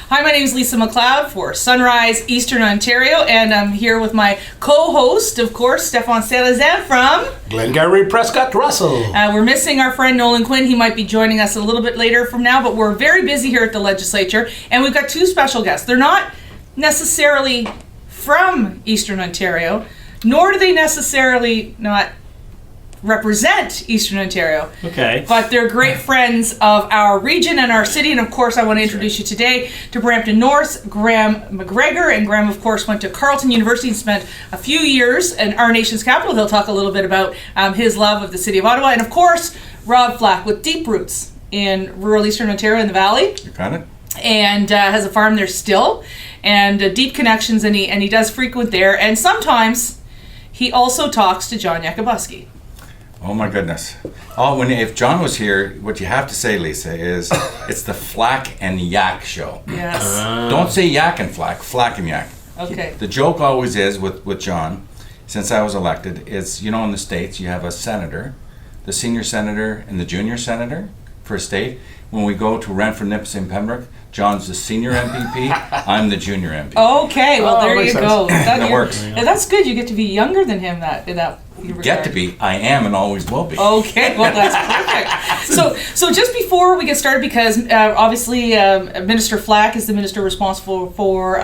Hi, my name is Lisa MacLeod for Sunrise, Eastern Ontario, and I'm here with my co-host, of course, Stéphane Sarrazin from Glengarry, Prescott, Russell. We're missing our friend Nolan Quinn. He might be joining us a little bit later from now, but we're very busy here at the legislature, and we've got two special guests. They're not necessarily from Eastern Ontario, nor do they necessarily not represent Eastern Ontario. Okay. But they're great friends of our region and our city, and of course I want to introduce you today to Brampton North's Graham McGregor. And Graham, of course, went to Carleton University and spent a few years in our nation's capital. He'll talk a little bit about his love of the city of Ottawa. And of course, Rob Flack with deep roots in rural Eastern Ontario in the Valley. You got it. And has a farm there still, and deep connections, and he does frequent there. And sometimes he also talks to John Yakubuski. Oh my goodness. If John was here, what you have to say, Lisa, is it's the Flack and Yak show. Yes. Don't say Yak and Flack, Flack and Yak. Okay. The joke always is with John, since I was elected, is, in the States you have a senator, the senior senator and the junior senator for a state. When we go to Renfrew, Nipissing, Pembroke, John's the senior MPP, I'm the junior MPP. Okay, well there you go. That works. That's good. You get to be younger than him in that regard. Get to be. I am and always will be. Okay, well that's perfect. So just before we get started, because obviously Minister Flack is the minister responsible for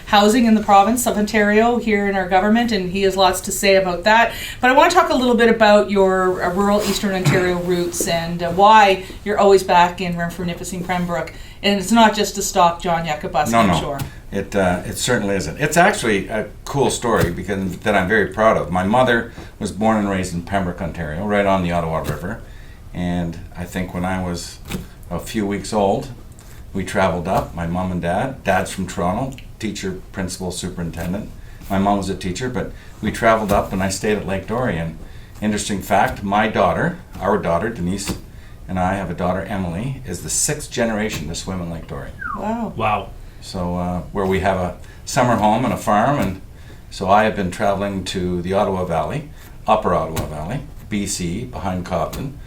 housing in the province of Ontario here in our government, and he has lots to say about that. But I want to talk a little bit about your rural Eastern Ontario roots and why you're always back in Renfrew, Nipissing, Pembroke. And it's not just to stalk John Yakubuski, I'm sure. It certainly isn't. It's actually a cool story that I'm very proud of. My mother was born and raised in Pembroke, Ontario, right on the Ottawa River. And I think when I was a few weeks old, we traveled up, my mom and dad. Dad's from Toronto, teacher, principal, superintendent. My mom was a teacher, but we traveled up and I stayed at Lake Dorian. Interesting fact, our daughter, Denise, and I have a daughter, Emily, is the 6th generation to swim in Lake Dorian. Wow. So where we have a summer home and a farm, and so I have been traveling to the Ottawa Valley, Upper Ottawa Valley, BC, behind Cobden,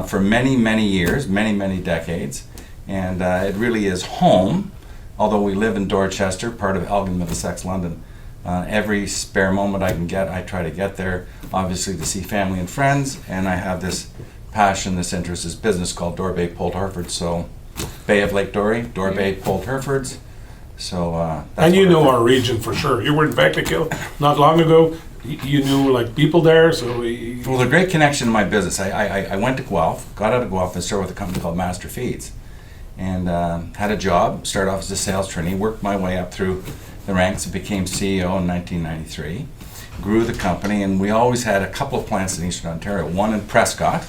for many, many years, many, many decades. And it really is home, although we live in Dorchester, part of Elgin, Middlesex, London. Every spare moment I can get, I try to get there, obviously to see family and friends, and I have this passion, this interest, this business called Dorbay Poult Hereford. So Bay of Lake Dorry, Dorbay Poult Herefords. So and you know our region for sure. You were in Beckleykill not long ago. You knew people there, so well, the great connection to my business. I went to Guelph, got out of Guelph, and started with a company called Master Feeds, and had a job. Started off as a sales trainee, worked my way up through the ranks, and became CEO in 1993. Grew the company, and we always had a couple of plants in Eastern Ontario. One in Prescott.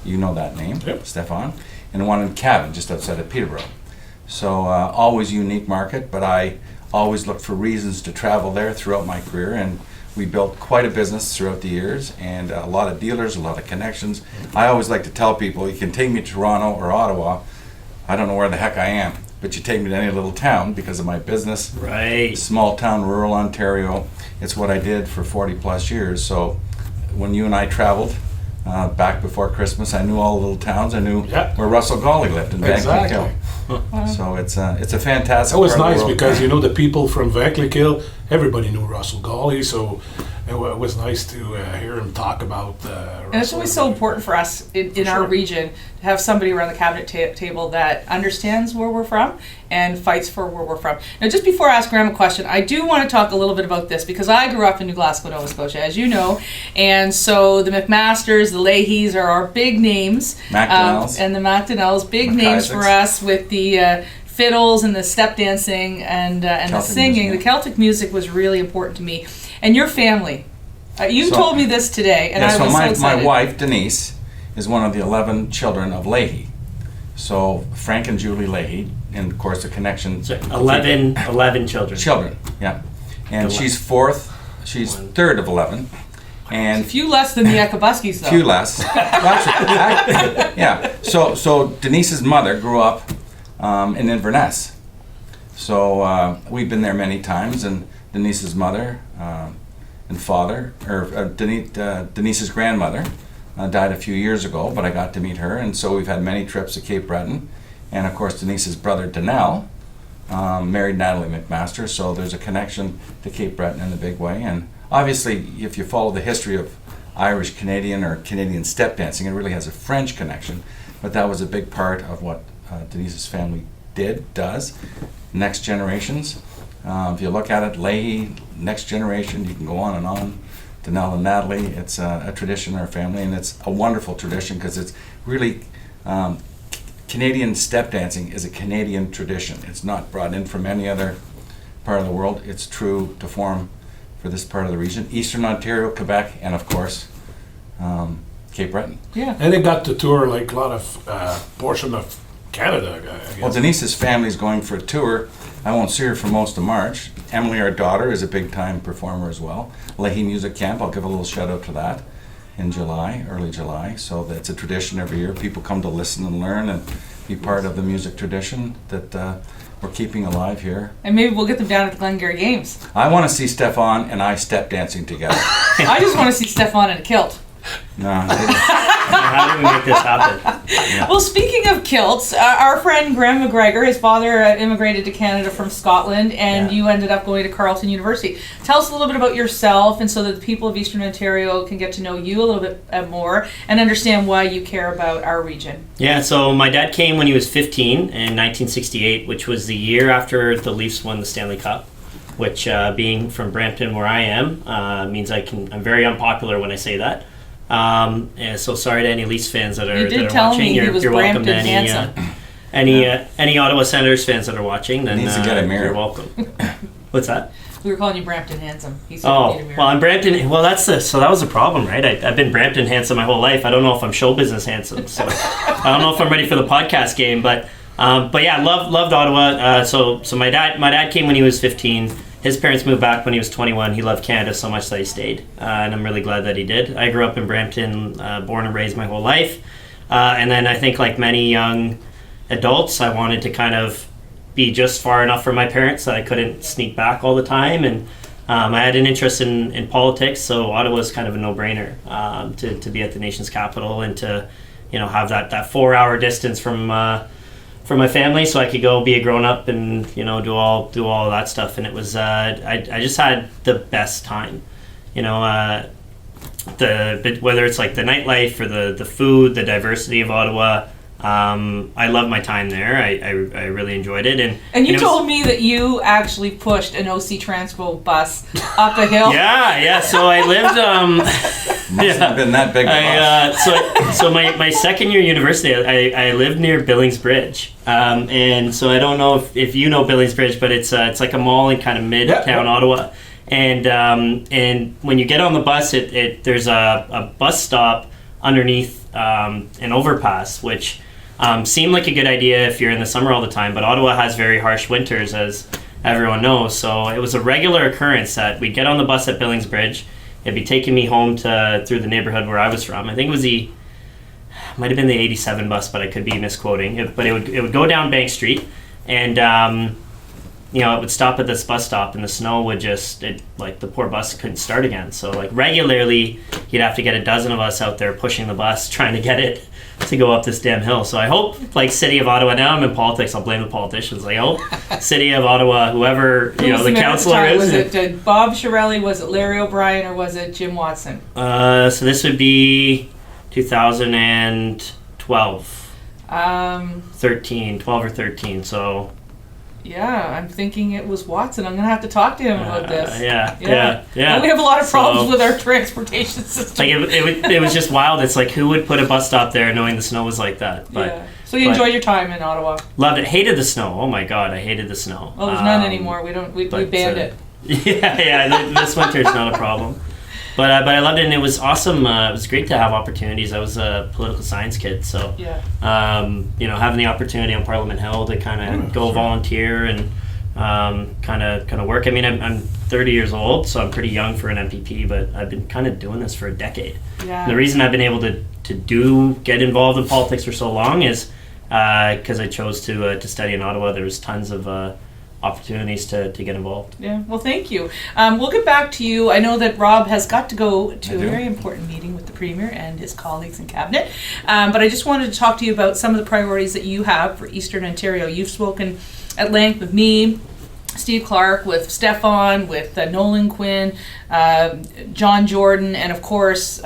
You know that name, yep. Stéphane, and one in Cavan, just outside of Peterborough. So always a unique market, but I always looked for reasons to travel there throughout my career, and we built quite a business throughout the years, and a lot of dealers, a lot of connections. I always like to tell people, you can take me to Toronto or Ottawa, I don't know where the heck I am, but you take me to any little town because of my business. Right. Small town, rural Ontario, it's what I did for 40 plus years. So when you and I traveled, back before Christmas, I knew all the little towns. I knew where Russell Gawley lived in Vancouver Hill. So it's a fantastic. That was nice because the people from Vancouver, everybody knew Russell Gawley, so it was nice to hear him talk about. And it's always so important for us in our region to have somebody around the cabinet table that understands where we're from and fights for where we're from. Now, just before I ask Graham a question, I do want to talk a little bit about this because I grew up in New Glasgow, Nova Scotia, as you know, and so the McMasters, the Leahys are our big names. MacDonnells. And the MacDonnells, big names for us with the fiddles and the step dancing and the singing. Music. The Celtic music was really important to me. And your family, you told me this today, and I was so excited. My wife, Denise, is one of the 11 children of Leahy. So Frank and Julie Leahy, and of course the connection. So 11 children. Children, yeah. And she's fourth, she's third of 11. And a few less than the Yakubuskis, though. Few less. Yeah. So Denise's mother grew up in Inverness. So we've been there many times, and Denise's mother and father, or Denise's grandmother, died a few years ago, but I got to meet her, and so we've had many trips to Cape Breton. And of course, Denise's brother, Donnell, married Natalie McMaster, so there's a connection to Cape Breton in a big way. And obviously, if you follow the history of Irish Canadian or Canadian step dancing, it really has a French connection, but that was a big part of what Denise's family does. Next generations, if you look at it, Leahy, next generation, you can go on, to Nell and Natalie. It's a tradition in our family, and it's a wonderful tradition because it's really, Canadian step dancing is a Canadian tradition. It's not brought in from any other part of the world. It's true to form for this part of the region. Eastern Ontario, Quebec, and of course, Cape Breton. Yeah. And they got to tour like a lot of portion of Canada, I guess. Well, Denise's family's going for a tour. I won't see her for most of March. Emily, our daughter, is a big-time performer as well. Leahy Music Camp, I'll give a little shout-out to that in July, early July. So that's a tradition every year. People come to listen and learn and be part of the music tradition that we're keeping alive here. And maybe we'll get them down at the Glengarry Games. I want to see Stéphane and I step dancing together. I just want to see Stéphane in a kilt. No, How do we make this happen? Yeah. Well, speaking of kilts, our friend Graham McGregor, his father immigrated to Canada from Scotland, and you ended up going to Carleton University. Tell us a little bit about yourself, and so that the people of Eastern Ontario can get to know you a little bit more and understand why you care about our region. Yeah, so my dad came when he was 15 in 1968, which was the year after the Leafs won the Stanley Cup, which being from Brampton, where I am, means I'm very unpopular when I say that. And so sorry to any Leafs fans that are watching. You did tell me he was welcome to Brampton any Ottawa Senators fans that are watching. Then needs to get a mirror. You're welcome. What's that? We were calling you Brampton Handsome. He said Oh, well, I'm Brampton. Well, so that was a problem, right? I've been Brampton handsome my whole life. I don't know if I'm show business handsome. So I don't know if I'm ready for the podcast game, but yeah, loved Ottawa. So my dad came when he was 15. His parents moved back when he was 21. He loved Canada so much that he stayed, and I'm really glad that he did. I grew up in Brampton, born and raised my whole life, and then I think like many young adults, I wanted to kind of be just far enough from my parents that I couldn't sneak back all the time, and I had an interest in politics, so Ottawa was kind of a no-brainer to be at the nation's capital and to have that 4-hour distance from my family, so I could go be a grown-up and do all of that stuff. And it was I just had the best time, whether it's like the nightlife or the food, the diversity of Ottawa. I loved my time there. I really enjoyed it. And you told me that you actually pushed an OC Transpo bus up a hill. Yeah. So I lived. Must have been that big of a bus. So my second year university, I lived near Billings Bridge, and so I don't know if you know Billings Bridge, but it's like a mall in kind of midtown Ottawa, and when you get on the bus, there's a bus stop underneath an overpass, which seemed like a good idea if you're in the summer all the time, but Ottawa has very harsh winters, as everyone knows. So it was a regular occurrence that we'd get on the bus at Billings Bridge. It'd be taking me home through the neighborhood where I was from. I think it was might have been the 87 bus, but I could be misquoting. But it would go down Bank Street, and it would stop at this bus stop, and the snow would the poor bus couldn't start again. So like regularly, you'd have to get a dozen of us out there pushing the bus, trying to get it to go up this damn hill. So I hope, like City of Ottawa, now I'm in politics, I'll blame the politicians. I hope City of Ottawa, whoever the councillor is. Was it Bob Shirelli, was it Larry O'Brien, or was it Jim Watson? So this would be 2012. 12 or 13, so... Yeah, I'm thinking it was Watson. I'm going to have to talk to him about this. Yeah. Well, we have a lot of problems with our transportation system. Like it was just wild. It's like, who would put a bus stop there knowing the snow was like that? But, So you enjoyed your time in Ottawa? Loved it. Hated the snow. Oh my God, I hated the snow. Well, there's none anymore. We banned it. Yeah. This winter is not a problem. But I loved it, and it was awesome. It was great to have opportunities. I was a political science kid, so having the opportunity on Parliament Hill to kind of go volunteer and kind of work. I mean, I'm 30 years old, so I'm pretty young for an MPP, but I've been kind of doing this for a decade. Yeah. The reason I've been able to get involved in politics for so long is because I chose to study in Ottawa. There was tons of opportunities to get involved. Yeah, well, thank you. We'll get back to you. I know that Rob has got to go to a very important meeting with the Premier and his colleagues in Cabinet, but I just wanted to talk to you about some of the priorities that you have for Eastern Ontario. You've spoken at length with me, Steve Clark, with Stéphane, with Nolan, Quinn, John Jordan, and of course,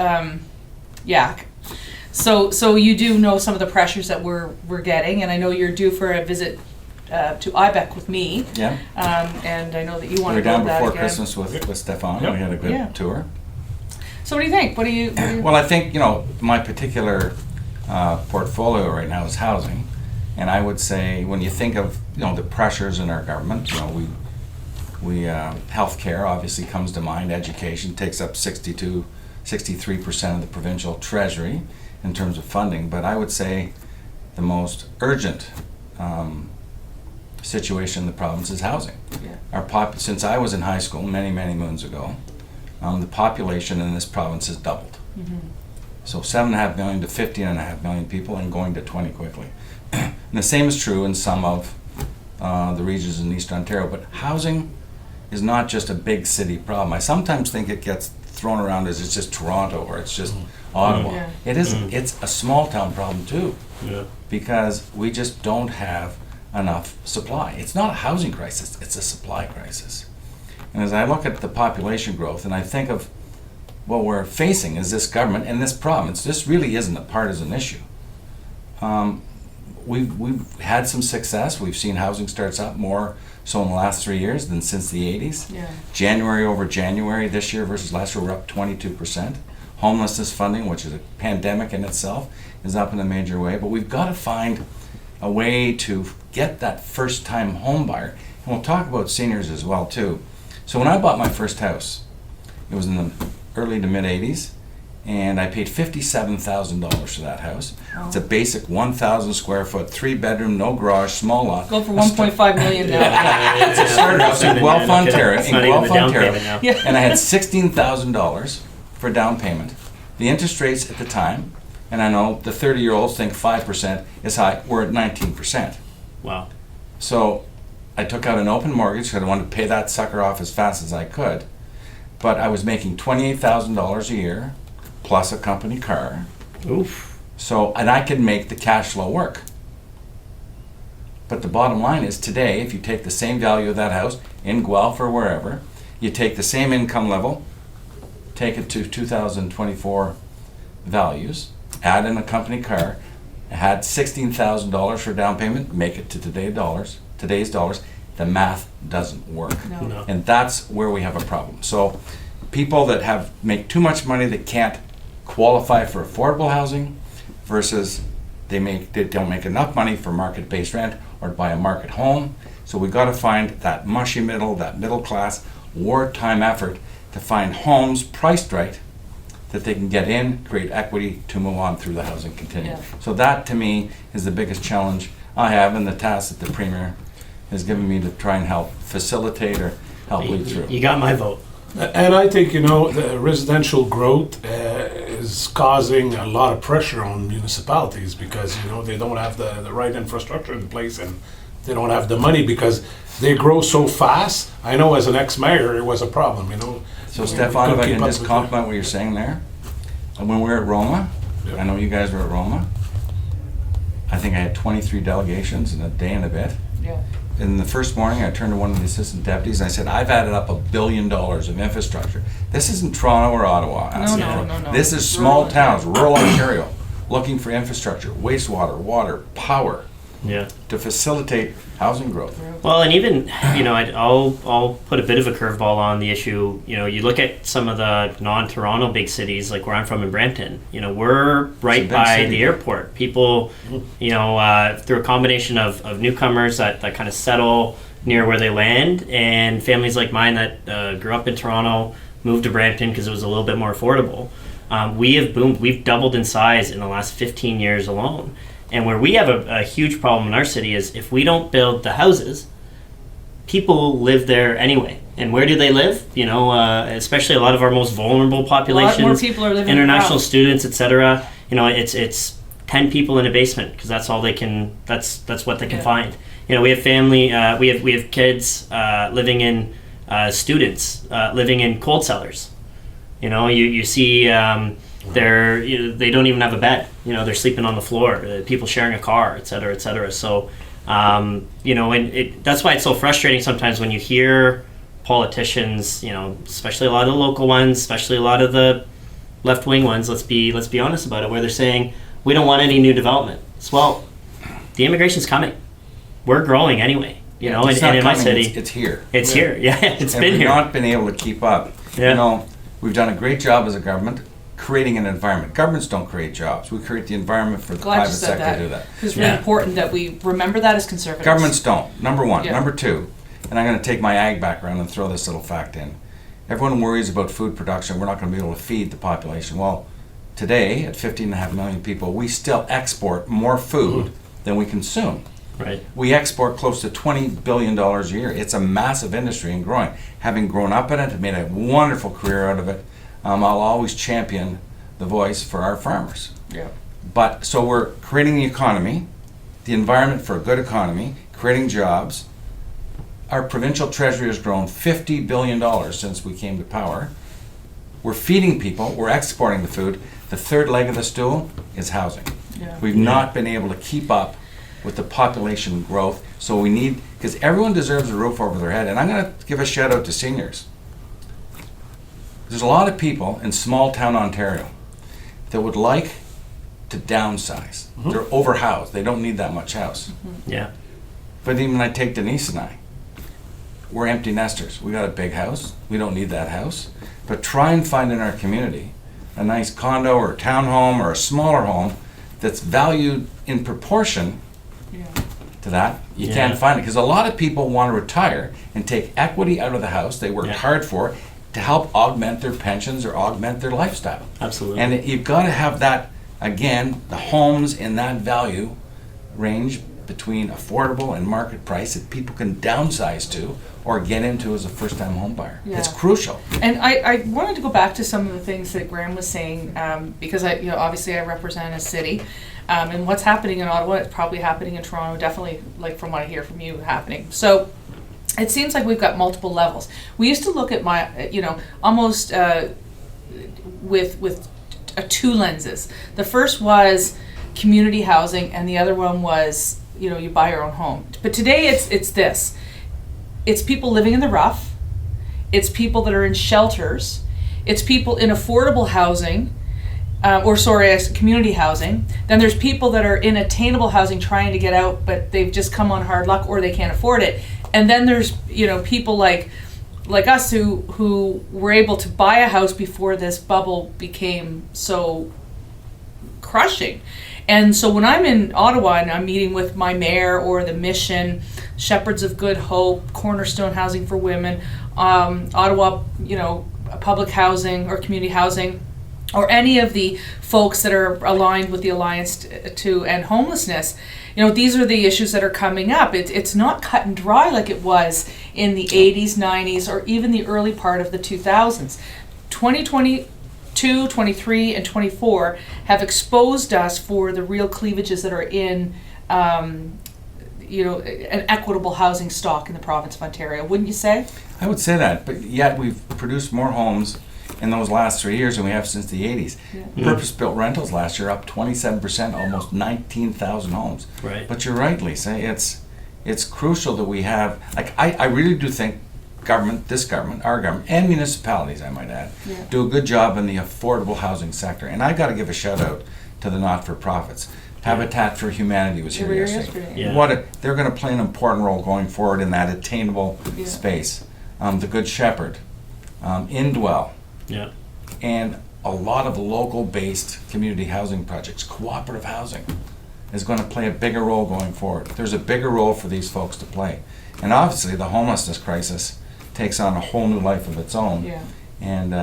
Yak. So you do know some of the pressures that we're getting, and I know you're due for a visit to IBEC with me. Yeah. And I know that you want We to were go down before again. Christmas with Stéphane. Yep. We had a good tour. So what do you think? What do you Well, I think, my particular portfolio right now is housing. And I would say when you think of, the pressures in our government, we healthcare obviously comes to mind. Education takes up 63% of the provincial treasury in terms of funding. But I would say the most urgent situation in the province is housing. Yeah. Since I was in high school many, many moons ago, the population in this province has doubled. Mm-hmm. So 7.5 million to 15.5 million people, and going to 20 quickly. And the same is true in some of the regions in Eastern Ontario. But housing is not just a big city problem. I sometimes think it gets thrown around as it's just Toronto or it's just Ottawa. Yeah. It isn't. It's a small town problem too. Yeah. Because we just don't have enough supply. It's not a housing crisis, it's a supply crisis. And as I look at the population growth and I think of what we're facing as this government and this province, this really isn't a partisan issue. We've had some success. We've seen housing starts up more so in the last 3 years than since the 80s. Yeah. January over January this year versus last year, we're up 22%. Homelessness funding, which is a pandemic in itself, is up in a major way. But we've got to find a way to get that first-time home buyer. And we'll talk about seniors as well too. So when I bought my first house, it was in the early to mid 80s, and I paid $57,000 for that house. Oh. It's a basic 1,000 square foot, 3-bedroom, no garage, small lot. Go for 1.5 million now. It's a starter house in Guelph, Ontario. It's not even the down payment now. Yeah. And I had $16,000 for down payment. The interest rates at the time, and I know the 30-year-olds think 5% is high, we're at 19%. Wow. So I took out an open mortgage because I wanted to pay that sucker off as fast as I could. But I was making $28,000 a year plus a company car. Oof. So, and I could make the cash flow work. But the bottom line is today, if you take the same value of that house in Guelph or wherever, you take the same income level, take it to 2024 values, add in a company car, had $16,000 for down payment, make it to today's dollars, the math doesn't work. No. No. And that's where we have a problem. So people that make too much money that can't qualify for affordable housing versus they don't make enough money for market-based rent or to buy a market home. So we got to find that mushy middle, that middle class wartime effort to find homes priced right that they can get in, create equity to move on through the housing continuum. Yeah. So that to me is the biggest challenge I have, and the task that the Premier has given me to try and help facilitate or help lead through. You got my vote. And I think, the residential growth is causing a lot of pressure on municipalities because, they don't have the right infrastructure in place and they don't have the money because they grow so fast. I know as an ex-mayor, it was a problem, So We Stéphane, if couldn't I keep can up just with compliment what you're saying there. And when we were at Roma, Yeah. I know you guys were at Roma, I think I had 23 delegations in a day and a bit. Yeah. In the first morning, I turned to one of the assistant deputies and I said, I've added up $1 billion of infrastructure. This isn't Toronto or Ottawa. No. This is small Rural towns, rural Ontario, looking for infrastructure, wastewater, water, power, Yeah. to facilitate housing growth. Well, and even I'll put a bit of a curveball on the issue. You look at some of the non-Toronto big cities, like where I'm from in Brampton. We're right big by city. the airport. People, through a combination of newcomers that kind of settle near where they land, and families like mine that grew up in Toronto, moved to Brampton because it was a little bit more affordable. We have boomed. We've doubled in size in the last 15 years alone. And where we have a huge problem in our city is if we don't build the houses, people live there anyway. And where do they live? Especially a lot of our most vulnerable populations. A lot more people are living international out. students, etc. It's 10 people in a basement because that's all they can. That's what they can Yeah. find. We have family. We have kids living in students living in cold cellars. You see. They don't even have a bed. They're sleeping on the floor. People sharing a car, et cetera, et cetera. So You know, and that's why it's so frustrating sometimes when you hear politicians, you know, especially a lot of the local ones, especially a lot of the left-wing ones, let's be honest about it, where they're saying, we don't want any new development. Well, the immigration's coming. We're growing anyway, you know, and in my city... It's here. It's here, yeah, it's been here. We've not been able to keep up. Yeah. You know, we've done a great job as a government creating an environment. Governments don't create jobs. We create the environment for the private sector to do that. It's really important that we remember that as conservatives. Governments don't, number one. Yeah. Number two, and I'm going to take my ag background and throw this little fact in. Everyone worries about food production. We're not going to be able to feed the population. Well, today, at 15.5 million people, we still export more food than we consume. Right. We export close to $20 billion a year. It's a massive industry and growing. Having grown up in it, I've made a wonderful career out of it. I'll always champion the voice for our farmers. Yeah. But so we're creating the economy, the environment for a good economy, creating jobs. Our provincial treasury has grown $50 billion since we came to power. We're feeding people, we're exporting the food. The third leg of the stool is housing. Yeah. We've not been able to keep up with the population growth, so we need, because everyone deserves a roof over their head. And I'm going to give a shout out to seniors. There's a lot of people in small town Ontario that would like to downsize. They're overhoused. They don't need that much house. Yeah. But even I take Denise and I, we're empty nesters. We got a big house. We don't need that house. But try and find in our community a nice condo or a townhome or a smaller home that's valued in proportion to that. You can't find it because a lot of people want to retire and take equity out of the house they worked hard for to help augment their pensions or augment their lifestyle. Absolutely. And you've got to have that, again, the homes in that value range between affordable and market price that people can downsize to or get into as a first-time home buyer. Yeah. It's crucial. And I wanted to go back to some of the things that Graham was saying, because obviously I represent a city, and what's happening in Ottawa, it's probably happening in Toronto, definitely, like from what I hear from you, happening. So it seems like we've got multiple levels. We used to look at almost with two lenses. The first was community housing, and the other one was, you buy your own home. But today it's this. It's people living in the rough. It's people that are in shelters. It's people in affordable housing, community housing. Then there's people that are in attainable housing trying to get out, but they've just come on hard luck or they can't afford it. And then there's, people like us who were able to buy a house before this bubble became so crushing. And so when I'm in Ottawa and I'm meeting with my mayor or the Mission, Shepherds of Good Hope, Cornerstone Housing for Women, Ottawa, public housing or community housing, or any of the folks that are aligned with the Alliance to End Homelessness, these are the issues that are coming up. It's not cut and dry like it was in the 80s, 90s, or even the early part of the 2000s. 2022, 23, and 24 have exposed us for the real cleavages that are in an equitable housing stock in the province of Ontario, wouldn't you say? I would say that, but yet we've produced more homes in those last 3 years than we have since the 80s. Yeah. Purpose-built rentals last year up 27%, almost 19,000 homes. Right. But you're right, Lisa, it's crucial that we have, I really do think this government, our government, and municipalities, I might add, do a good job in the affordable housing sector. And I got to give a shout out to the not-for-profits. Habitat for Humanity was here yesterday. Yeah. They're going to play an important role going forward in that attainable space. The Good Shepherd, Indwell, and a lot of local-based community housing projects. Cooperative housing is going to play a bigger role going forward. There's a bigger role for these folks to play. And obviously the homelessness crisis takes on a whole new life of its own. Yeah. And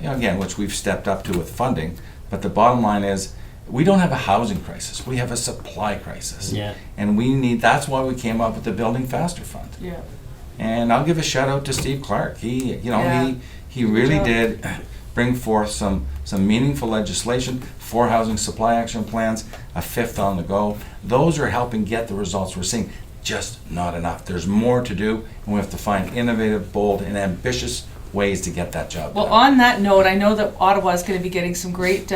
again, which we've stepped up to with funding. But the bottom line is, we don't have a housing crisis. We have a supply crisis. Yeah. And that's why we came up with the Building Faster Fund. Yeah. And I'll give a shout out to Steve Clark. He really did bring forth some meaningful legislation, 4 housing supply action plans, a 5th on the go. Those are helping get the results we're seeing. Just not enough. There's more to do, and we have to find innovative, bold, and ambitious ways to get that job done. Well, on that note, I know that Ottawa is going to be getting some great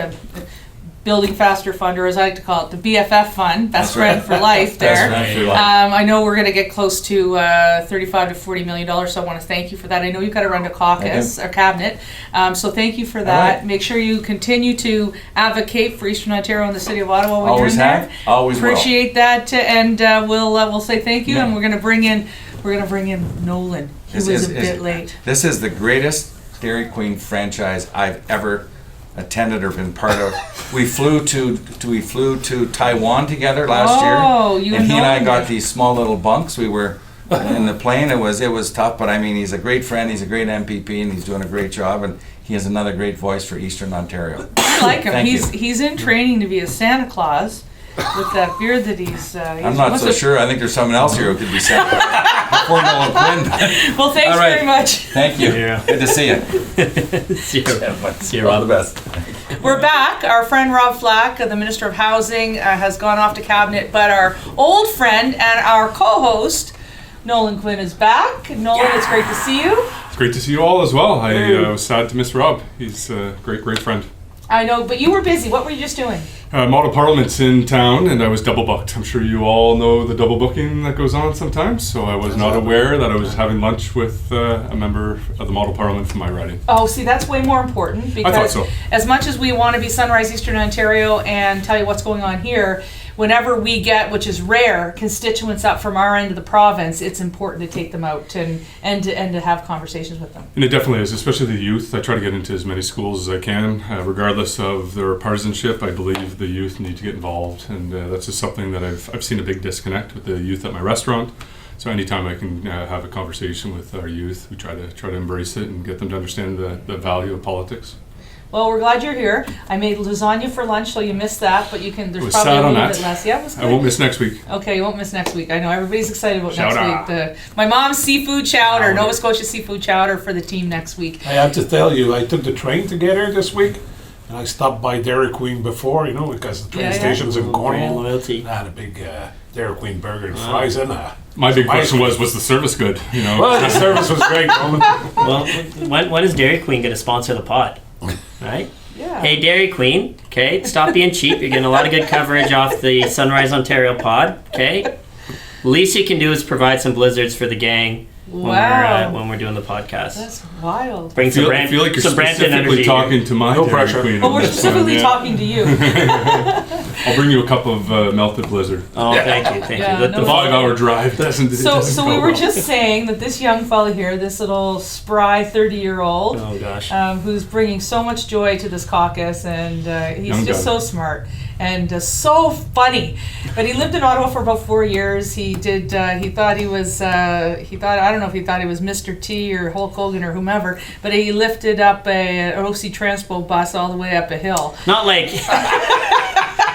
Building Faster Fund, or as I like to call it, the BFF Fund, Best That's right. Friend for Life there. Best friend for life. I know we're going to get close to $35 to $40 million, so I want to thank you for that. I know you've got to run to caucus or cabinet, so thank you for that. right. Make sure you continue to advocate for Eastern Ontario and the City of Ottawa when Always you're in have, there. always will. Appreciate that, and we'll say thank you, Yeah. and we're going to bring in Nolan. He was a bit late. This is the greatest Dairy Queen franchise I've ever attended or been part of. We flew to Taiwan together last year, you and he and I Nolan got did. these small little bunks. We were in the plane. It was tough, but I mean, he's a great friend. He's a great MPP, and he's doing a great job. And he has another great voice for Eastern Ontario. I like him. Thank He's in training to be a Santa Claus with that beard that he's. I'm not so sure. I think there's someone else here who could be Santa before Nolan Quinn. Well, thanks All right. very much. Thank you. Yeah. Good to see you. See you, All Rob. the best. We're back. Our friend Rob Flack, the Minister of Housing, has gone off to cabinet, but our old friend and our co-host, Nolan Quinn, is back. Nolan, it's great to see you. It's great to see you all as well. I was sad to miss Rob. He's a great friend. I know, but you were busy. What were you just doing? Model Parliament's in town, and I was double booked. I'm sure you all know the double booking that goes on sometimes, so I was not aware that I was having lunch with a member of the Model Parliament from my riding. Oh, see, that's way more important because I thought so. as much as we want to be Sunrise Eastern Ontario and tell you what's going on here, whenever we get, which is rare, constituents up from our end of the province, it's important to take them out and to have conversations with them. And it definitely is, especially the youth. I try to get into as many schools as I can, regardless of their partisanship. I believe the youth need to get involved, and that's just something that I've seen a big disconnect with the youth at my restaurant. So anytime I can have a conversation with our youth, we try to embrace it and get them to understand the value of politics. Well, we're glad you're here. I made lasagna for lunch, so you missed that, but you can. There's Was probably sad a on little that. bit less. Yeah, it was good. I won't miss next week. Okay, you won't miss next week. I know everybody's excited about Chowder. next week. My mom's seafood chowder, Chowder. Nova Scotia seafood chowder for the team next week. I have to tell you, I took the train to get here this week, and I stopped by Dairy Queen before, because the train Yeah, yeah. station's in Brand Cornwall. loyalty. I had a big Dairy Queen burger and fries in there. My big Some ice question cream. was the service good? Well, the service was great, Roman. Well, when is Dairy Queen going to sponsor the pod? Right? Yeah. Hey, Dairy Queen, okay, stop being cheap. You're getting a lot of good coverage off the Sunrise Ontario pod, okay? Least you can do is provide some blizzards for the gang Wow. when we're doing the podcast. That's wild. Bring some I feel like you're some Brampton specifically energy talking here. to my No Dairy pressure. Queen. Well, we're That's specifically fine, yeah. talking to you. I'll bring you a cup of melted blizzard. Oh, thank you. Yeah, The no, The Well, 5-hour drive doesn't. So we were just saying that this young fella here, this little spry 30-year-old, Oh gosh. who's bringing so much joy to this caucus, and he's Young just guy. so smart and so funny. But he lived in Ottawa for about 4 years. He did. He thought he was. He thought. I don't know if he thought he was Mr. T or Hulk Hogan or whomever. But he lifted up an OC Transpo bus all the way up a hill. Not like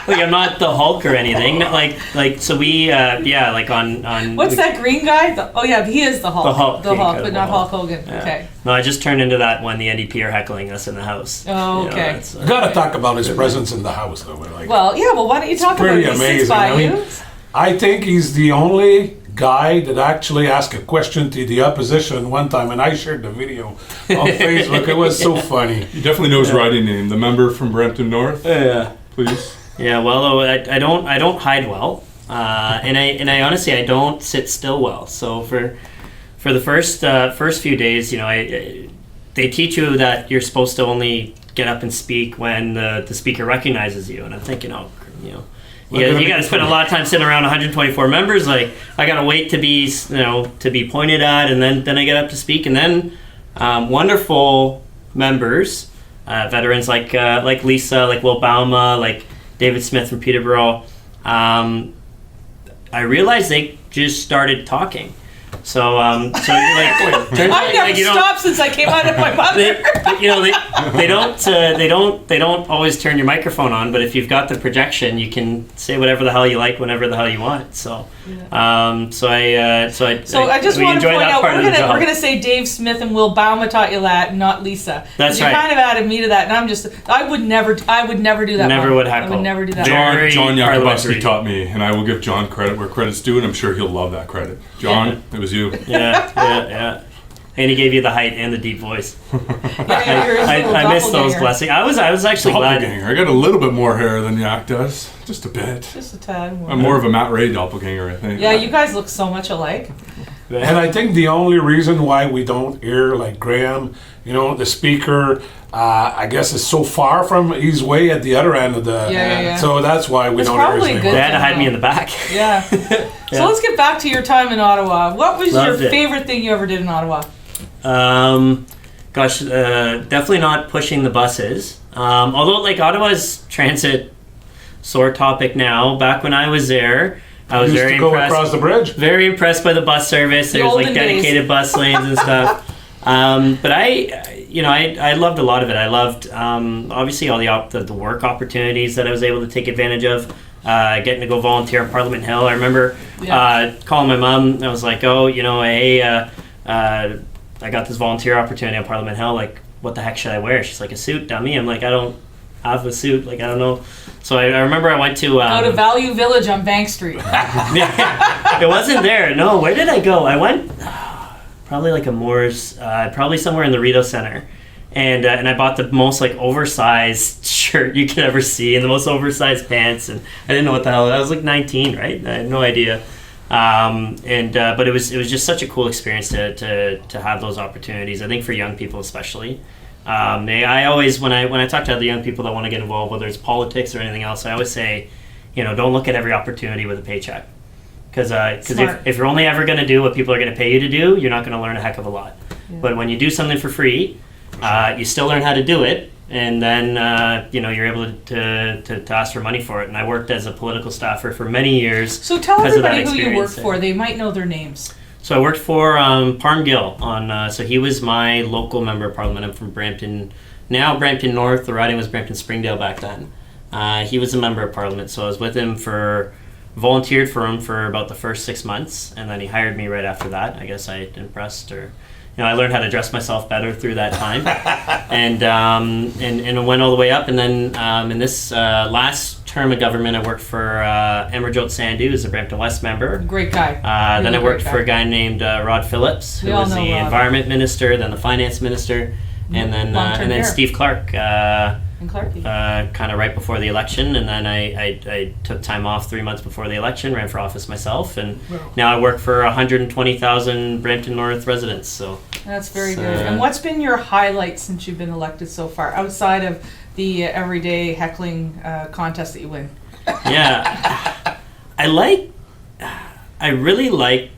like I'm not the Hulk or anything. Not like so we like on What's that green guy? Oh yeah, he is the Hulk. The Hulk, The the Hulk, but Incredible not Hulk Hulk. Hogan. Yeah. Okay. No, I just turned into that when the NDP are heckling us in the house. Oh, okay. that's, Gotta talk about his presence in the house, though. We're like, Well, yeah. Well, why don't you talk about pretty it? He sits amazing. by I mean, you. I think he's the only guy that actually asked a question to the opposition one time, and I shared the video on Facebook. It was so funny. He definitely knows riding name. The member from Brampton North, Yeah. please. Yeah, well, though, I don't hide well, and I honestly I don't sit still well. So for the first few days, they teach you that you're supposed to only get up and speak when the speaker recognizes you, and I'm thinking, you got to spend a lot of time sitting around 124 members. Like I got to wait to be pointed at, and then I get up to speak, and then wonderful members, veterans like Lisa, like Will Bauma, like David Smith from Peterborough. I realized they just started talking. So like, I've never stopped since I came out of my mother. they don't always turn your microphone on, but if you've got the projection, you can say whatever the hell you like, whenever the hell you want. So, I just want to point out we're gonna say Dave Smith and Will Bauma taught you that, and not Lisa. That's you right. kind of added me to that, and I would never do that. Never Mom. would I heckle. would never do that. Very John parliamentary. Yakubowski taught me, and I will give John credit where credit's due, and I'm sure he'll love that credit. John, it was you. Yeah. And he gave you the height and the deep voice. I miss those blessings. I was actually glad. Doppelganger. I got a little bit more hair than Yak does, just a bit. Just a tad more. I'm more of a Matt Ray doppelganger, I think. Yeah, you guys look so much alike. And I think the only reason why we don't hear like Graham, the speaker, I guess is so far from, he's way at the other end of the. Yeah. So that's why we don't hear his name. They had to hide me in the back. Yeah. So let's get back to your time in Ottawa. What was Loved your it. favorite thing you ever did in Ottawa? Definitely not pushing the buses. Although, like, Ottawa's transit sore topic now. Back when I was there, I was very impressed. Across the bridge. Very impressed by the bus service. There's like olden dedicated days. bus lanes and stuff. But I loved a lot of it. I loved obviously all the work opportunities that I was able to take advantage of. Getting to go volunteer on Parliament Hill. I remember calling my mom. I was like, hey, I got this volunteer opportunity on Parliament Hill. Like, what the heck should I wear? She's like, a suit, dummy. I'm like, I don't have a suit. Like, I don't know. So I remember I went to... Go to Value Village on Bank Street. It wasn't there. No, where did I go? I went probably like a Moore's, probably somewhere in the Rideau Center. And I bought the most like oversized shirt you could ever see and the most oversized pants. And I didn't know what the hell. I was like 19, right? I had no idea. But it was just such a cool experience to have those opportunities. I think for young people especially. I always when I talk to other young people that want to get involved, whether it's politics or anything else, I always say, don't look at every opportunity with a paycheck, because if you're only ever going to do what people are going to pay you to do, you're not going to learn a heck of a lot. Yeah. But when you do something for free, you still learn how to do it. And then, you're able to ask for money for it. And I worked as a political staffer for many years. So tell everybody who you worked for. They might know their names. So I worked for Parn Gill. So he was my local member of Parliament. I'm from Brampton, now Brampton North. The riding was Brampton Springdale back then. He was a member of Parliament. So I was with him volunteered for him for about the first 6 months. And then he hired me right after that. I guess I impressed or... I learned how to dress myself better through that time, and it went all the way up. And then in this last term of government, I worked for Emerjot Sandhu, who's a Brampton West member. Great guy. Then I worked for a guy named Rod Phillips, who was the environment minister, then the finance minister, and then Steve Clark. Kind of right before the election, and then I took time off 3 months before the election, ran for office myself, and now I work for 120,000 Brampton North residents. So that's very good. And what's been your highlight since you've been elected so far, outside of the everyday heckling contest that you win? Yeah, I really like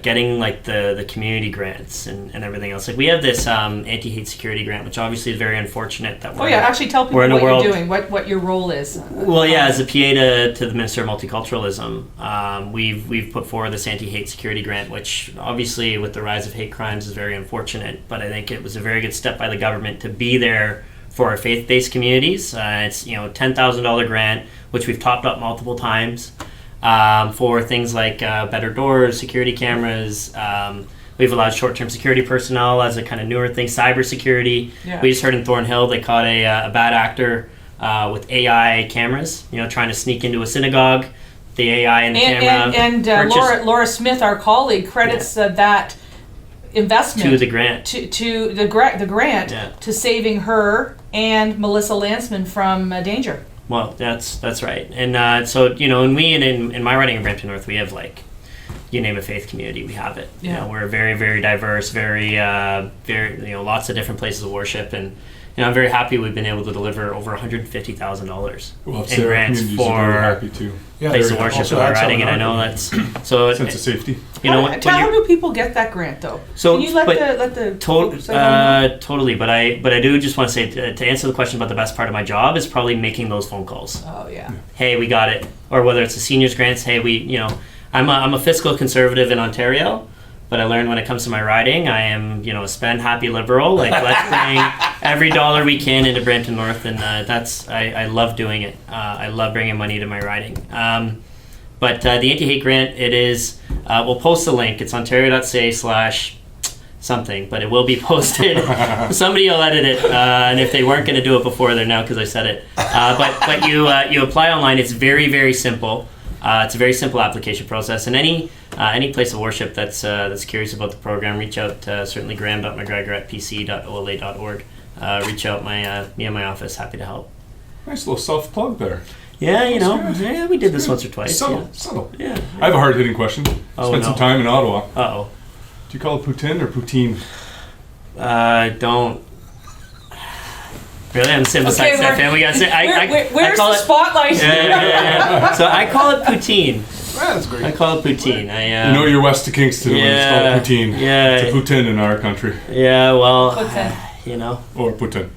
getting like the community grants and everything else. Like we have this anti-hate security grant, which obviously is very unfortunate that we're actually tell people what you're doing, what your role is. Well, as a PA to the Minister of Multiculturalism, we've put forward this anti-hate security grant, which obviously with the rise of hate crimes is very unfortunate, but I think it was a very good step by the government to be there for our faith-based communities. It's $10,000 grant, which we've topped up multiple times. For things like better doors, security cameras. We've allowed short-term security personnel as a kind of newer thing, cybersecurity. Yeah. We just heard in Thornhill they caught a bad actor with AI cameras, trying to sneak into a synagogue. The AI and the camera. And Laura Smith, our colleague, credits that investment to the grant to the grant to saving her and Melissa Lansman from danger. Well, that's right. And so, and we, in my riding in Brampton North, we have you name a faith community, we have it. Yeah. We're very, very diverse, very, lots of different places of worship. And, I'm very happy we've been able to deliver over $150,000 in grants for places of worship in my riding. And I know that's, so. Sense of safety. How do people get that grant, though? So, can you let the totally, but I do just want to say to answer the question about the best part of my job is probably making those phone calls. Oh yeah. Hey, we got it. Or whether it's the seniors grants. Hey, I'm a fiscal conservative in Ontario, but I learned when it comes to my riding, I am a spend happy liberal. Like let's bring every dollar we can into Brampton North, and I love doing it. I love bringing money to my riding. But the anti-hate grant, it is, we'll post the link. It's ontario.ca/something, but it will be posted. Somebody will edit it, and if they weren't going to do it before, they're now because I said it. But you apply online. It's very, very simple. It's a very simple application process, and any any place of worship that's curious about the program, reach out. Certainly graham.mcgregor@pc.ola.org. Reach out. Me and my office, happy to help. Nice little self-plug there. Yeah, you know, That's good. yeah, we did this once or twice. Subtle. Yeah. I have a hard-hitting question. Spent some time in Ottawa. Uh-oh. Do you call it poutine or poutine? Don't. Really? I'm sitting beside Stéphane. We got to say. Where's the spotlight? Yeah. So I call it poutine. That's great. I call it poutine. You know you're west of Kingston when it's called poutine. Yeah. It's a poutine in our country. Yeah, well, Poutine. you know. Or poutine.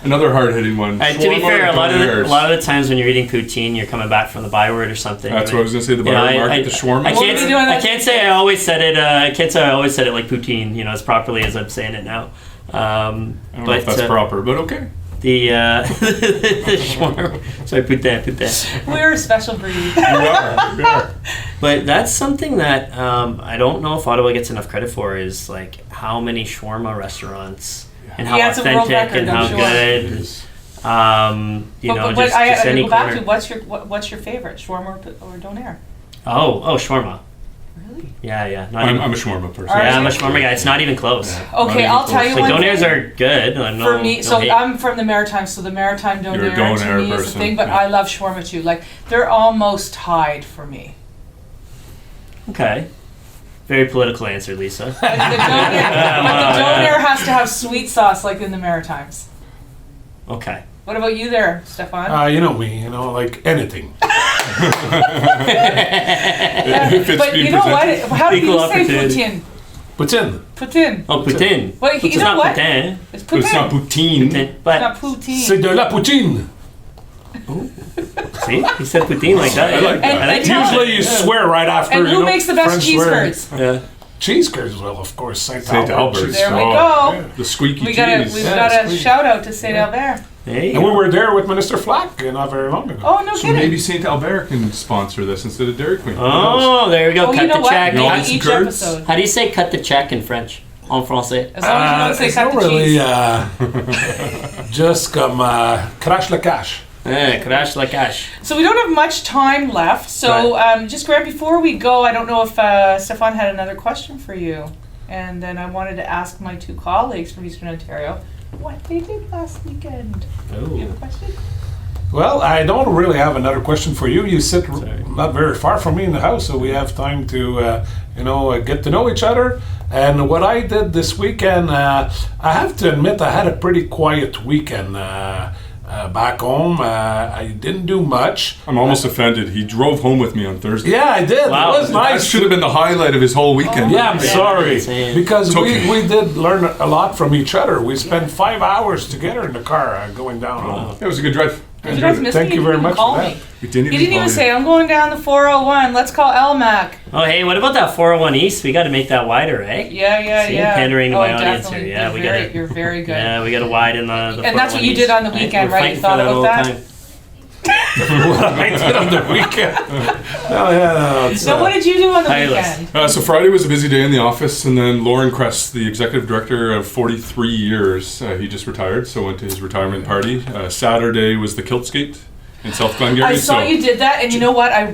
Another hard-hitting one. To be fair, a lot of the times when you're eating poutine, you're coming back from the byword or something. That's what I was going to say, the byword market, the shawarma. I can't say I always said it. I can't say I always said it like poutine, as properly as I'm saying it now. I don't know if that's proper, but okay. The shawarma. Sorry, poutine. We're a special breed. We are. But that's something that I don't know if Ottawa gets enough credit for, is like how many shawarma restaurants and how authentic and how good. But I go back to what's your favorite, shawarma or donair? Oh, shawarma. Really? Yeah. I'm a shawarma person. Yeah, I'm a shawarma guy. It's not even close. Yeah. Okay, I'll tell you. Like donairs are good. For me, I'm from the Maritimes, so the Maritime donair to me is the thing. But I love shawarma too. Like they're almost tied for me. Okay. Very political answer, Lisa. But the donair has to have sweet sauce, like in the Maritimes. Okay. What about you there, Stéphane? You know me, like anything. But you know what? How do you say poutine? Poutine. Poutine. Oh, poutine. Well, you know what? Poutine. It's But it's not poutine. poutine. But It's not poutine. C'est de la poutine. see, he said poutine like that. I like that. I like Usually you swear right after. And who makes the best French cheese swearing. curds? Yeah. Cheese curds, well, of course, Saint Albert. Albert. There we go. Yeah. The squeaky We've cheese. got a shout out to Saint Albert. There you And we go. were there with Minister Flack not very long ago. Oh, no So kidding. maybe St. Albert can sponsor this instead of Dairy Queen. Oh, there we go. Oh, Cut you know the what? check. Maybe some each curds. episode. How do you say cut the check in French? En français. As long as you don't say It's cut not the really, cheese. just comme crash le cash. Crash la cash. So we don't have much time left. So just Graham, before we go, I don't know if Stéphane had another question for you. And then I wanted to ask my two colleagues from Eastern Ontario what they did last weekend. Do you have a question? Well, I don't really have another question for you. You sit not very far from me in the house, so we have time to, get to know each other. And what I did this weekend, I have to admit, I had a pretty quiet weekend. Back home, I didn't do much. I'm almost offended. He drove home with me on Thursday. Yeah, I did. Wow. It was That nice. should have been the highlight of his whole weekend. Yeah, I'm sorry. Insane. Because It's okay. we did learn a lot from each other. We spent 5 hours together in the car going down home. It was a good drive. Did you guys miss Thank me? you You very didn't much call for me. that. We didn't You didn't call even say, I'm going down the 401. Let's call LMAC. Oh, hey, what about that 401 East? We got to make that wider, eh? Yeah. See, pandering to my audience definitely. here. Yeah, You're very good. Yeah, we got to widen the And that's what you did on the weekend, We're right? You fighting for thought about all that? time. What I did on the weekend. No. So what did you do on the Tireless. weekend? So Friday was a busy day in the office, and then Lauren Kress, the executive director of 43 years, he just retired, so went to his retirement party. Saturday was the kilt skate in South Glengarry. I saw you did that, and you know what? I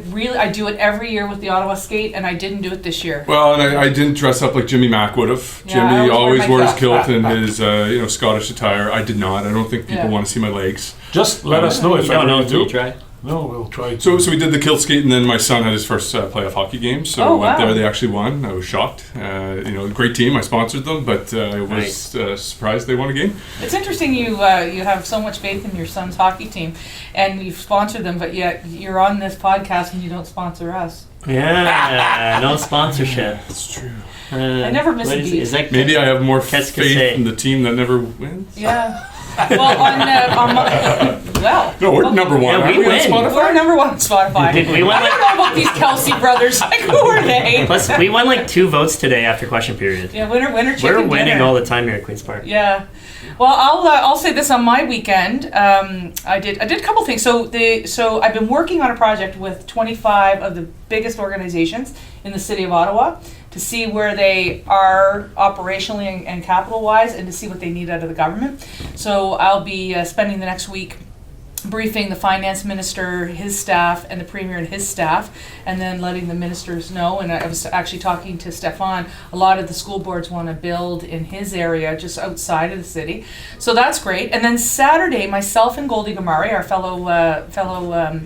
do it every year with the Ottawa Skate, and I didn't do it this year. Well, and I didn't dress up like Jimmy Mack would have. Yeah, I Jimmy always always wear my wore his kilt. kilt and his Scottish attire. I did not. I don't think people Yeah. want to see my legs. Just let us know if You don't ever know you until you do. try. No, we'll try to. So we did the kilt skate, and then my son had his first playoff hockey game. So Oh, went wow. there. They actually won. I was shocked. Great team. I sponsored them, but I was surprised they won a game. It's interesting you have so much faith in your son's hockey team, and you've sponsored them, but yet you're on this podcast and you don't sponsor us. Yeah, no sponsorship. That's true. I never miss what a is beat. it? Is that Maybe I have more Qu'est-ce que faith c'est? in the team that never wins. Yeah. Well, on well. No, we're number one. Yeah, aren't we on win. Spotify? We're number one on Spotify. Did we win I don't know about these Kelsey brothers. Like, who are they? Plus, we won like 2 votes today after question period. Yeah, winner, chicken We're winning dinner. all the time here at Queen's Park. Yeah. Well, I'll say this on my weekend. I did a couple things. So I've been working on a project with 25 of the biggest organizations in the city of Ottawa to see where they are operationally and capital wise, and to see what they need out of the government. So I'll be spending the next week briefing the finance minister, his staff, and the premier and his staff, and then letting the ministers know. And I was actually talking to Stéphane. A lot of the school boards want to build in his area, just outside of the city. So that's great. And then Saturday, myself and Goldie Gamari, our fellow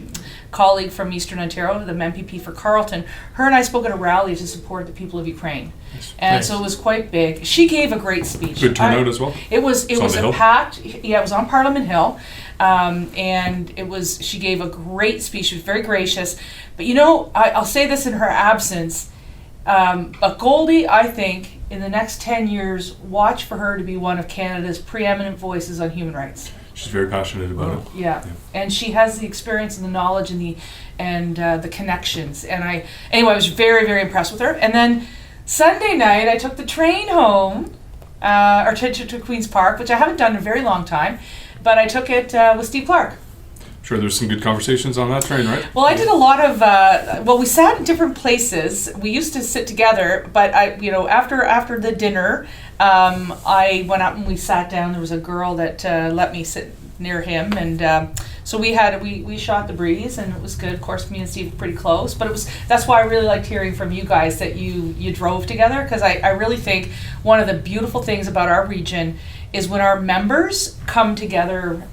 colleague from Eastern Ontario, the MPP for Carleton, her and I spoke at a rally to support the people of Ukraine. And nice. So it was quite big. She gave a great speech. Good turnout as well. It was on packed. Yeah, it was on Parliament Hill, and she gave a great speech. She was very gracious. But I'll say this in her absence. But Goldie, I think, in the next 10 years, watch for her to be one of Canada's preeminent voices on human rights. She's very passionate about it. Yeah, and she has the experience and the knowledge and the connections. And I was very, very impressed with her. And then Sunday night, I took the train home, or to Queen's Park, which I haven't done in a very long time, but I took it with Steve Clark. Sure, there's some good conversations on that train, right? Well, I did a lot of. We sat in different places. We used to sit together, but after the dinner, I went out and we sat down. There was a girl that let me sit near him, and so we shot the breeze, and it was good. Of course, me and Steve were pretty close, but that's why I really liked hearing from you guys that you drove together, because I really think one of the beautiful things about our region is when our members come together.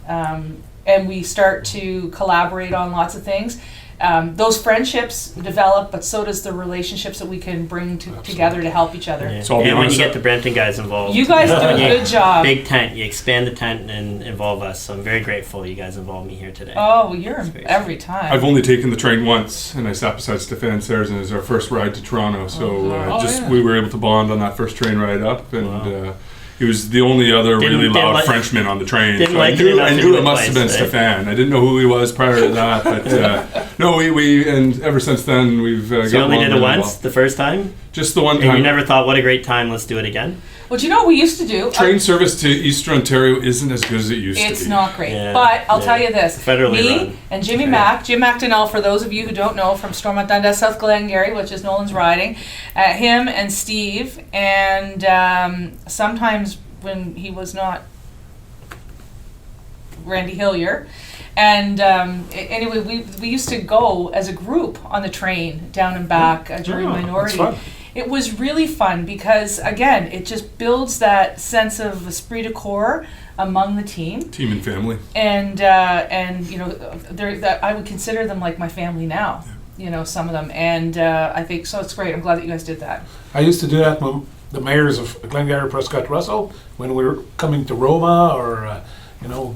And we start to collaborate on lots of things. Those friendships develop, but so does the relationships that we can bring together to help each other. Yeah. So And when you get the Brampton guys involved. You guys do a good job. Big tent. You expand the tent and involve us. So I'm very grateful you guys involved me here today. Oh, you're every time. I've only taken the train once, and I sat beside Stéphane and Sarrazin as our first ride to Toronto. So we were able to bond on that first train ride up, and he was the only other really loud Frenchman on the train. So I knew it must have been Stéphane. I didn't know who he was prior to that, but no, we and ever since then we've got. So you only did it once, the first time? Just the one time. And you never thought, what a great time, let's do it again? Well, do you know what we used to do? Train service to Eastern Ontario isn't as good as it used to be. It's not great. But I'll tell you this. Federally me run. and Jim McDonnell, for those of you who don't know, from Stormont, Dundas, South Glengarry, which is Nolan's riding, him and Steve, and sometimes when he was not Randy Hillier. And anyway, we used to go as a group on the train down and back during Minority. That's fun. It was really fun because, again, it just builds that sense of esprit de corps among the team. Team and family. And I would consider them like my family now. Some of them. And I think, so it's great. I'm glad that you guys did that. I used to do that when the mayors of Glengarry, Prescott, Russell, when we were coming to Roma or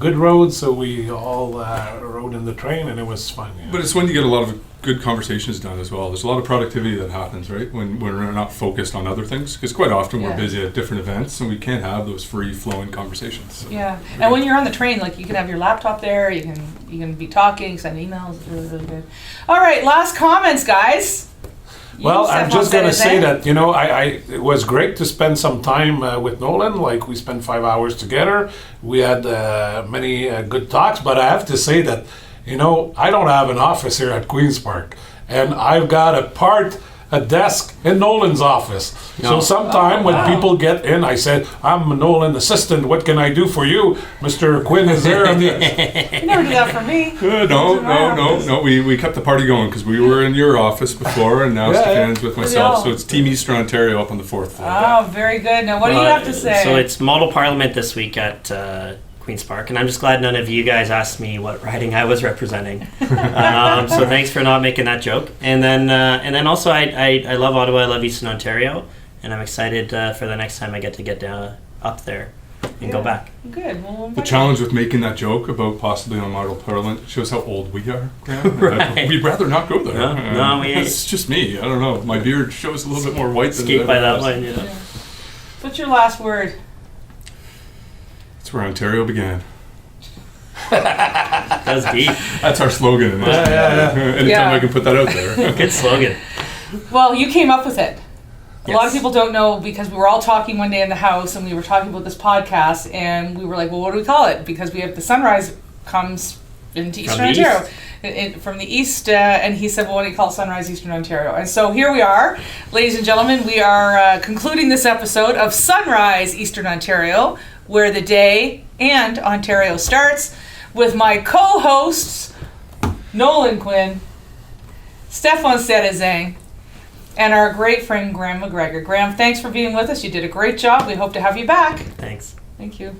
good roads, so we all rode in the train, and it was fun. But it's when you get a lot of good conversations done as well. There's a lot of productivity that happens, right? When we're not focused on other things, because quite often we're busy at different events, and we can't have those free-flowing conversations. So. Yeah, and when you're on the train, like you can have your laptop there, you can be talking, send emails. It's really, really good. All right, last comments, guys. Well, I'm just going to say that, it was great to spend some time with Nolan. Like, we spent 5 hours together. We had many good talks, but I have to say that, I don't have an office here at Queen's Park, and I've got a desk in Nolan's office. So sometime when people get in, I said, I'm a Nolan assistant. What can I do for you? Mr. Quinn is there. You never do that for me. No. We kept the party going because we were in your office before, and now Stéphane's with myself. So it's Team Eastern Ontario up on the 4th floor. Oh, very good. Now, what do you have to say? So it's Model Parliament this week at Queen's Park, and I'm just glad none of you guys asked me what riding I was representing. So thanks for not making that joke. And then also I love Ottawa, I love Eastern Ontario, and I'm excited for the next time I get to get down up there and go back. Good. The challenge with making that joke about possibly on Model Parliament shows how old we are. Right. We'd rather not go there. No, it's just me. I don't know. My beard shows a little bit more white than escaped by that line. What's your last word? That's where Ontario began. That's deep. That's our slogan. Anytime I can put that out there. Good slogan. Well, you came up with it. A Yes. lot of people don't know because we were all talking one day in the house and we were talking about this podcast and we were like, well, what do we call it? Because we have the sunrise comes into Eastern Ontario. From the east, and he said, well, what do you call Sunrise Eastern Ontario? And so here we are, ladies and gentlemen, we are concluding this episode of Sunrise Eastern Ontario, where the day and Ontario starts. with my co-hosts, Nolan Quinn, Stéphane Sarrazin, and our great friend Graham McGregor. Graham, thanks for being with us. You did a great job. We hope to have you back. Thanks. Thank you.